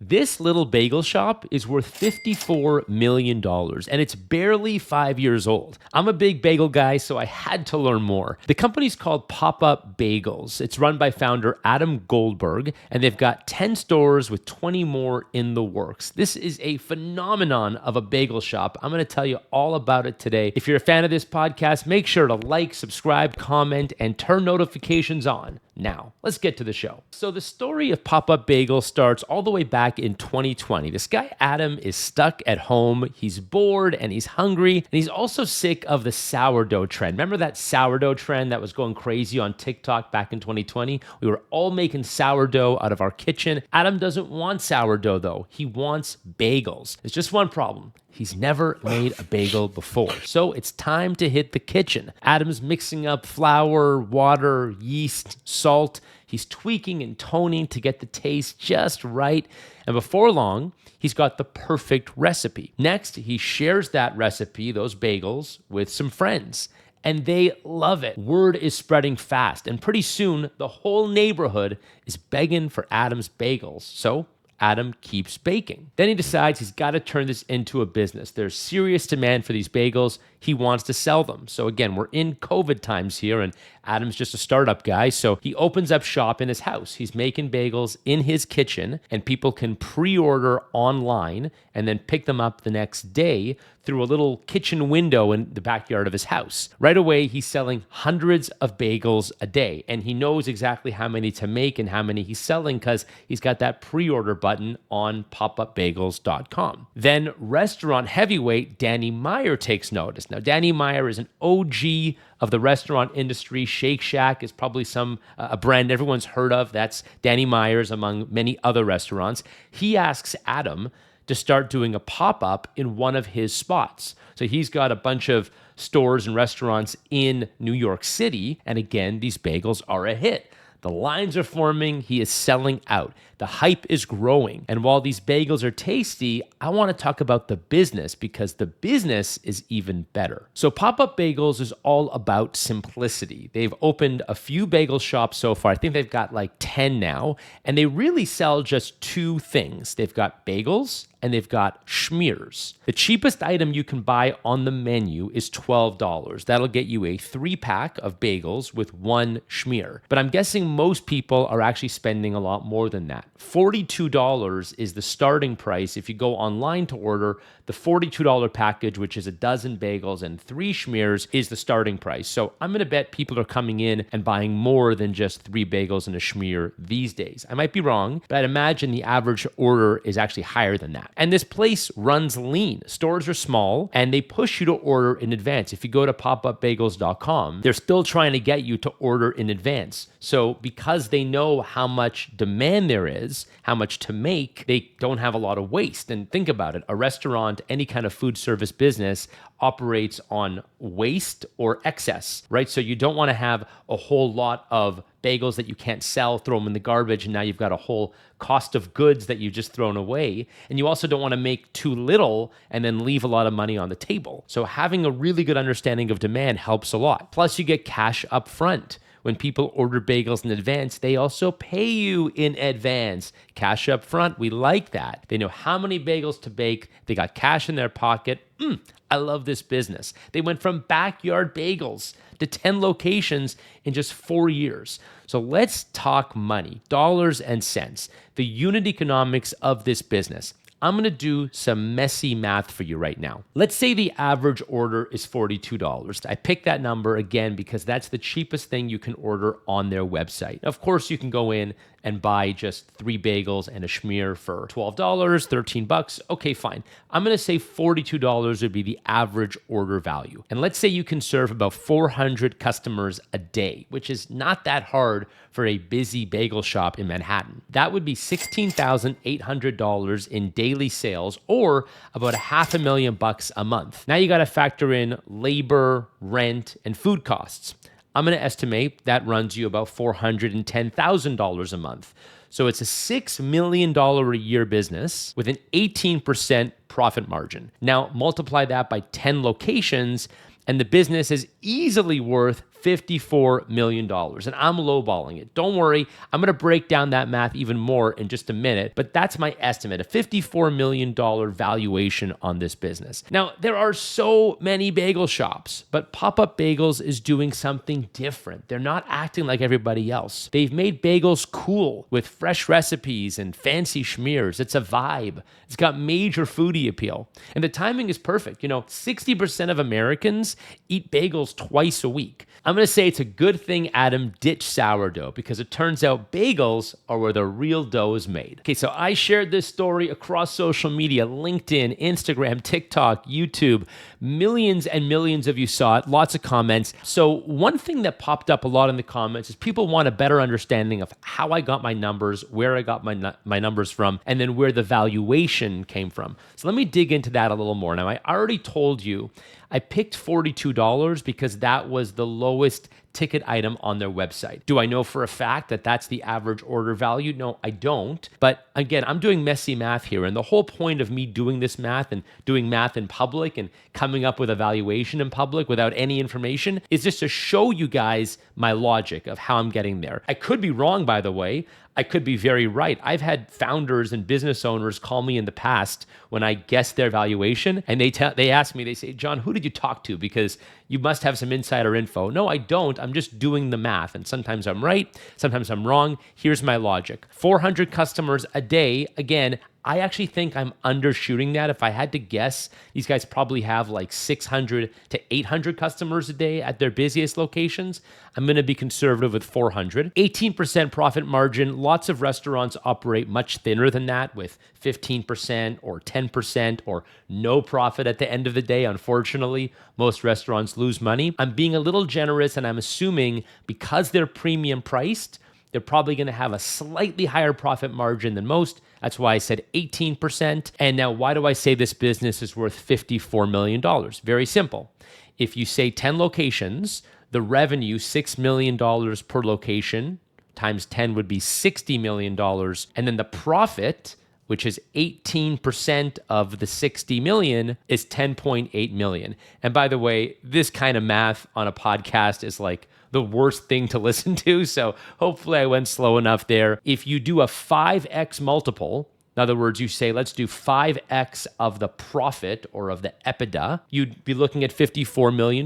This little bagel shop is worth $54 million, and it's barely 5 years old. I'm a big bagel guy, so I had to learn more. The company's called Pop Up Bagels. It's run by founder Adam Goldberg, and they've got 10 stores with 20 more in the works. This is a phenomenon of a bagel shop. I'm going to tell you all about it today. If you're a fan of this podcast, make sure to like, subscribe, comment, and turn notifications on. Now, let's get to the show. So the story of Pop Up Bagel starts all the way back in 2020. This guy, Adam, is stuck at home. He's bored and he's hungry. And he's also sick of the sourdough trend. Remember that sourdough trend that was going crazy on TikTok back in 2020? We were all making sourdough out of our kitchen. Adam doesn't want sourdough, though. He wants bagels. There's just one problem. He's never made a bagel before. So it's time to hit the kitchen. Adam's mixing up flour, water, yeast, salt. He's tweaking and toning to get the taste just right. And before long, he's got the perfect recipe. Next, he shares that recipe, those bagels, with some friends. And they love it. Word is spreading fast. And pretty soon, the whole neighborhood is begging for Adam's bagels. So Adam keeps baking. Then he decides he's got to turn this into a business. There's serious demand for these bagels. He wants to sell them. So again, we're in COVID times here, and Adam's just a startup guy. So he opens up shop in his house. He's making bagels in his kitchen, and people can pre-order online and then pick them up the next day through a little kitchen window in the backyard of his house. Right away, he's selling hundreds of bagels a day, and he knows exactly how many to make and how many he's selling because he's got that pre-order button on popupbagels.com. Then restaurant heavyweight Danny Meyer takes notice. Now, Danny Meyer is an OG of the restaurant industry. Shake Shack is probably a brand everyone's heard of. That's Danny Meyer's among many other restaurants. He asks Adam to start doing a pop-up in one of his spots. So he's got a bunch of stores and restaurants in New York City. And again, these bagels are a hit. The lines are forming. He is selling out. The hype is growing. And while these bagels are tasty, I want to talk about the business because the business is even better. So Pop Up Bagels is all about simplicity. They've opened a few bagel shops so far. I think they've got like 10 now. And they really sell just two things. They've got bagels and they've got schmears. The cheapest item you can buy on the menu is $12. That'll get you a 3-pack of bagels with one schmear. But I'm guessing most people are actually spending a lot more than that. $42 is the starting price. If you go online to order, the $42 package, which is a dozen bagels and 3 schmears, is the starting price. So I'm going to bet people are coming in and buying more than just 3 bagels and a schmear these days. I might be wrong, but I'd imagine the average order is actually higher than that. And this place runs lean. Stores are small and they push you to order in advance. If you go to popupbagels.com, they're still trying to get you to order in advance. So because they know how much demand there is, how much to make, they don't have a lot of waste. And think about it, a restaurant, any kind of food service business operates on waste or excess, right? So you don't want to have a whole lot of bagels that you can't sell, throw them in the garbage, and now you've got a whole cost of goods that you've just thrown away. And you also don't want to make too little and then leave a lot of money on the table. So having a really good understanding of demand helps a lot. Plus, you get cash up front. When people order bagels in advance, they also pay you in advance. Cash up front, we like that. They know how many bagels to bake. They got cash in their pocket. I love this business. They went from backyard bagels to 10 locations in just 4 years. So let's talk money, dollars and cents, the unit economics of this business. I'm going to do some messy math for you right now. Let's say the average order is $42. I picked that number again because that's the cheapest thing you can order on their website. Of course, you can go in and buy just 3 bagels and a schmear for $12, $13. Okay, fine. I'm going to say $42 would be the average order value. And let's say you can serve about 400 customers a day, which is not that hard for a busy bagel shop in Manhattan. That would be $16,800 in daily sales, or about $500,000 a month. Now you got to factor in labor, rent, and food costs. I'm going to estimate that runs you about $410,000 a month. So it's a $6 million a year business with an 18% profit margin. Now multiply that by 10 locations, and the business is easily worth $54 million. And I'm lowballing it. Don't worry, I'm going to break down that math even more in just a minute, but that's my estimate, a $54 million valuation on this business. Now, there are so many bagel shops, but Pop Up Bagels is doing something different. They're not acting like everybody else. They've made bagels cool with fresh recipes and fancy schmears. It's a vibe. It's got major foodie appeal. And the timing is perfect. 60% of Americans eat bagels twice a week. I'm going to say it's a good thing Adam ditched sourdough because it turns out bagels are where the real dough is made. Okay, so I shared this story across social media, LinkedIn, Instagram, TikTok, YouTube. Millions and millions of you saw it, lots of comments. So one thing that popped up a lot in the comments is people want a better understanding of how I got my numbers, where I got my numbers from, and then where the valuation came from. So let me dig into that a little more. Now, I already told you I picked $42 because that was the lowest ticket item on their website. Do I know for a fact that that's the average order value? No, I don't. But again, I'm doing messy math here. And the whole point of me doing this math and doing math in public and coming up with a valuation in public without any information is just to show you guys my logic of how I'm getting there. I could be wrong, by the way. I could be very right. I've had founders and business owners call me in the past when I guessed their valuation, and they ask me, they say, Jon, who did you talk to? Because you must have some insider info. No, I don't. I'm just doing the math, and sometimes I'm right, sometimes I'm wrong. Here's my logic. 400 customers a day. Again, I actually think I'm undershooting that. If I had to guess, these guys probably have like 600 to 800 customers a day at their busiest locations. I'm going to be conservative with 400. 18% profit margin. Lots of restaurants operate much thinner than that with 15% or 10% or no profit at the end of the day. Unfortunately, most restaurants lose money. I'm being a little generous and I'm assuming because they're premium priced, they're probably going to have a slightly higher profit margin than most. That's why I said 18%. And now, why do I say this business is worth $54 million? Very simple. If you say 10 locations, the revenue, $6 million per location, times 10 would be $60 million. And then the profit, which is 18% of the 60 million, is 10.8 million. And by the way, this kind of math on a podcast is like the worst thing to listen to. So hopefully I went slow enough there. If you do a 5x multiple, in other words, you say, let's do 5x of the profit or of the EBITDA, you'd be looking at $54 million.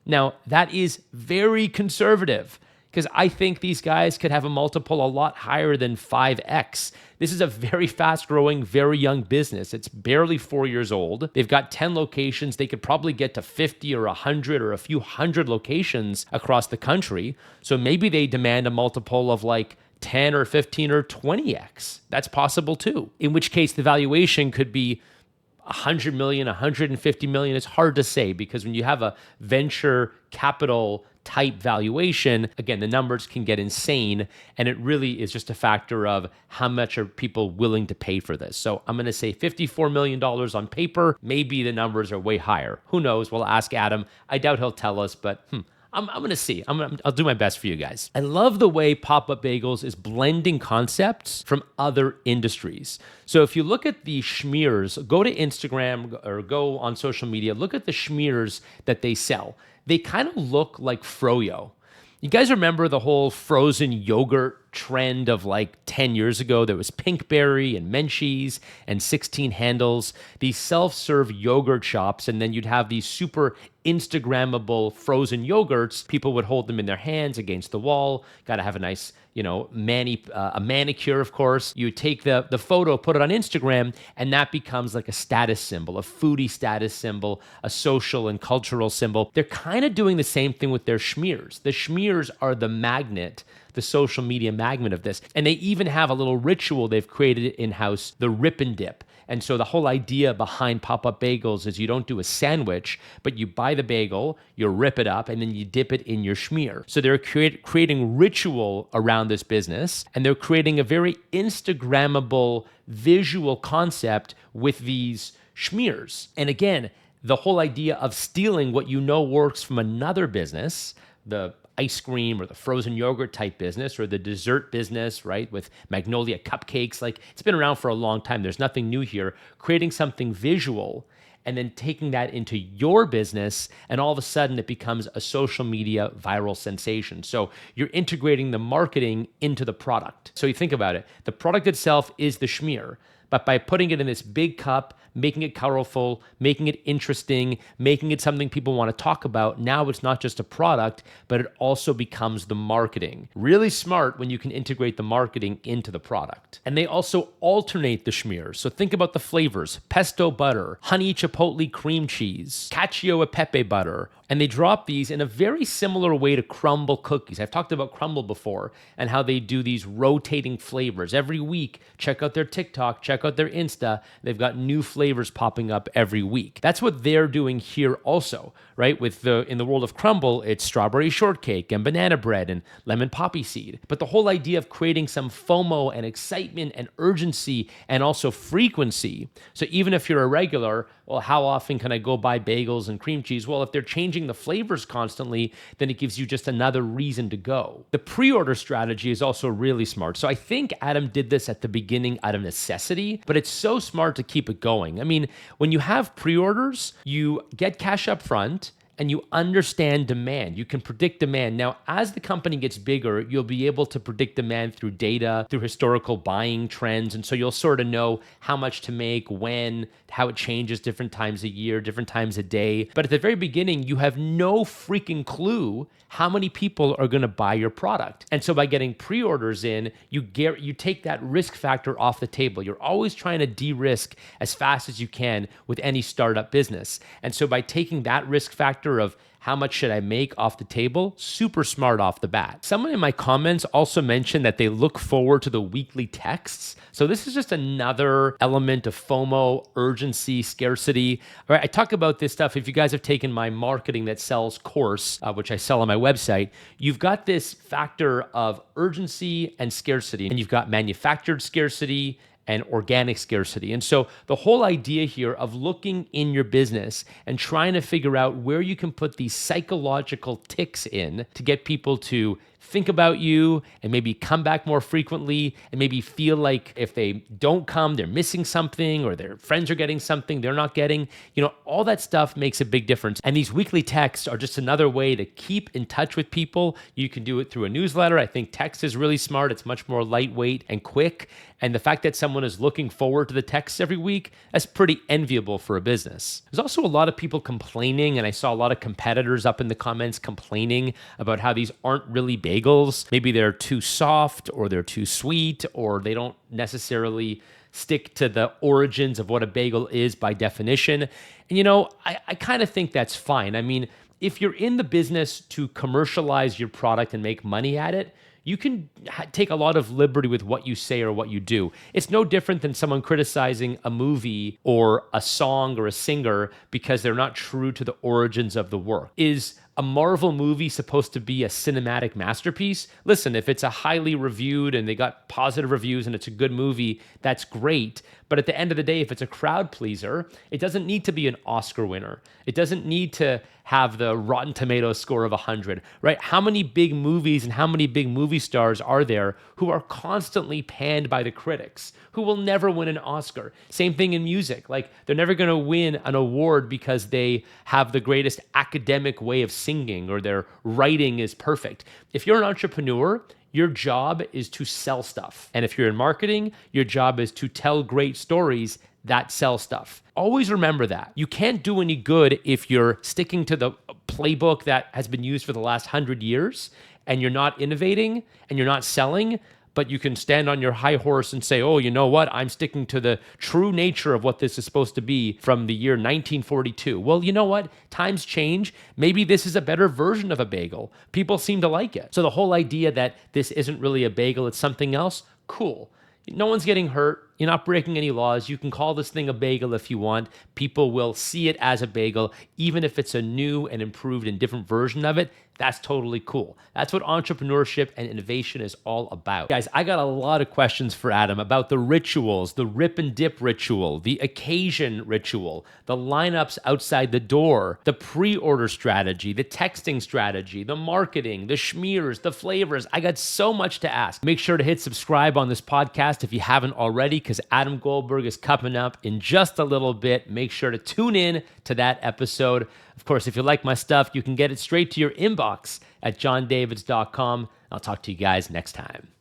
Now, that is very conservative because I think these guys could have a multiple a lot higher than 5x. This is a very fast-growing, very young business. It's barely 4 years old. They've got 10 locations. They could probably get to 50 or 100 or a few hundred locations across the country. So maybe they demand a multiple of like 10 or 15 or 20x. That's possible too. In which case, the valuation could be 100 million, 150 million. It's hard to say because when you have a venture capital type valuation, again, the numbers can get insane, and it really is just a factor of how much are people willing to pay for this. So I'm going to say $54 million on paper. Maybe the numbers are way higher. Who knows? We'll ask Adam. I doubt he'll tell us, but I'm going to see. I'll do my best for you guys. I love the way Pop Up Bagels is blending concepts from other industries. So if you look at the schmears, go to Instagram or go on social media, look at the schmears that they sell. They kind of look like froyo. You guys remember the whole frozen yogurt trend of like 10 years ago? There was Pinkberry and Menchie's and 16 Handles, these self-serve yogurt shops, and then you'd have these super Instagrammable frozen yogurts. People would hold them in their hands against the wall. Got to have a nice, a manicure, of course. You take the photo, put it on Instagram, and that becomes like a status symbol, a foodie status symbol, a social and cultural symbol. They're kind of doing the same thing with their schmears. The schmears are the magnet, the social media magnet of this. And they even have a little ritual they've created in-house, the rip and dip. And so the whole idea behind Pop Up Bagels is you don't do a sandwich, but you buy the bagel, you rip it up, and then you dip it in your schmear. So they're creating ritual around this business, and they're creating a very Instagrammable visual concept with these schmears. And again, the whole idea of stealing what you know works from another business, the ice cream or the frozen yogurt type business or the dessert business, right, with Magnolia cupcakes. Like, it's been around for a long time. There's nothing new here. Creating something visual and then taking that into your business, and all of a sudden it becomes a social media viral sensation. So you're integrating the marketing into the product. So you think about it, the product itself is the schmear, but by putting it in this big cup, making it colorful, making it interesting, making it something people want to talk about, now it's not just a product, but it also becomes the marketing. Really smart when you can integrate the marketing into the product. And they also alternate the schmears. So think about the flavors: pesto butter, honey chipotle cream cheese, cacio e pepe butter. And they drop these in a very similar way to crumble cookies. I've talked about crumble before and how they do these rotating flavors. Every week, check out their TikTok, check out their Insta. They've got new flavors popping up every week. That's what they're doing here also, right? In the world of crumble, it's strawberry shortcake and banana bread and lemon poppy seed. But the whole idea of creating some FOMO and excitement and urgency and also frequency. So even if you're a regular, well, how often can I go buy bagels and cream cheese? Well, if they're changing the flavors constantly, then it gives you just another reason to go. The pre-order strategy is also really smart. So I think Adam did this at the beginning out of necessity, but it's so smart to keep it going. I mean, when you have pre-orders, you get cash up front, and you understand demand. You can predict demand. Now, as the company gets bigger, you'll be able to predict demand through data, through historical buying trends. And so you'll sort of know how much to make, when, how it changes different times a year, different times a day. But at the very beginning, you have no freaking clue how many people are going to buy your product. And so by getting pre-orders in, you take that risk factor off the table. You're always trying to de-risk as fast as you can with any startup business. And so by taking that risk factor of how much should I make off the table, super smart off the bat. Someone in my comments also mentioned that they look forward to the weekly texts. So this is just another element of FOMO, urgency, scarcity. All right, I talk about this stuff. If you guys have taken my marketing that sells course, which I sell on my website, you've got this factor of urgency and scarcity, and you've got manufactured scarcity and organic scarcity. And so the whole idea here of looking in your business and trying to figure out where you can put these psychological ticks in to get people to think about you and maybe come back more frequently, and maybe feel like if they don't come, they're missing something, or their friends are getting something they're not getting. All that stuff makes a big difference. And these weekly texts are just another way to keep in touch with people. You can do it through a newsletter. I think text is really smart. It's much more lightweight and quick. And the fact that someone is looking forward to the texts every week, that's pretty enviable for a business. There's also a lot of people complaining, and I saw a lot of competitors up in the comments complaining about how these aren't really bagels. Maybe they're too soft, or they're too sweet, or they don't necessarily stick to the origins of what a bagel is by definition. And I kind of think that's fine. I mean, if you're in the business to commercialize your product and make money at it, you can take a lot of liberty with what you say or what you do. It's no different than someone criticizing a movie or a song or a singer because they're not true to the origins of the work. Is a Marvel movie supposed to be a cinematic masterpiece? Listen, if it's a highly reviewed and they got positive reviews and it's a good movie, that's great. But at the end of the day, if it's a crowd pleaser, it doesn't need to be an Oscar winner. It doesn't need to have the Rotten Tomatoes score of 100, right? How many big movies and how many big movie stars are there who are constantly panned by the critics, who will never win an Oscar? Same thing in music. Like, they're never going to win an award because they have the greatest academic way of singing or their writing is perfect. If you're an entrepreneur, your job is to sell stuff. And if you're in marketing, your job is to tell great stories that sell stuff. Always remember that. You can't do any good if you're sticking to the playbook that has been used for the last 100 years and you're not innovating and you're not selling, but you can stand on your high horse and say, oh, you know what? I'm sticking to the true nature of what this is supposed to be from the year 1942. Well, you know what? Times change. Maybe this is a better version of a bagel. People seem to like it. So the whole idea that this isn't really a bagel, it's something else, cool. No one's getting hurt. You're not breaking any laws. You can call this thing a bagel if you want. People will see it as a bagel, even if it's a new and improved and different version of it. That's totally cool. That's what entrepreneurship and innovation is all about. Guys, I got a lot of questions for Adam about the rituals, the rip and dip ritual, the occasion ritual, the lineups outside the door, the pre-order strategy, the texting strategy, the marketing, the schmears, the flavors. I got so much to ask. Make sure to hit subscribe on this podcast if you haven't already, because Adam Goldberg is coming up in just a little bit. Make sure to tune in to that episode. Of course, if you like my stuff, you can get it straight to your inbox at jondavids.com. I'll talk to you guys next time.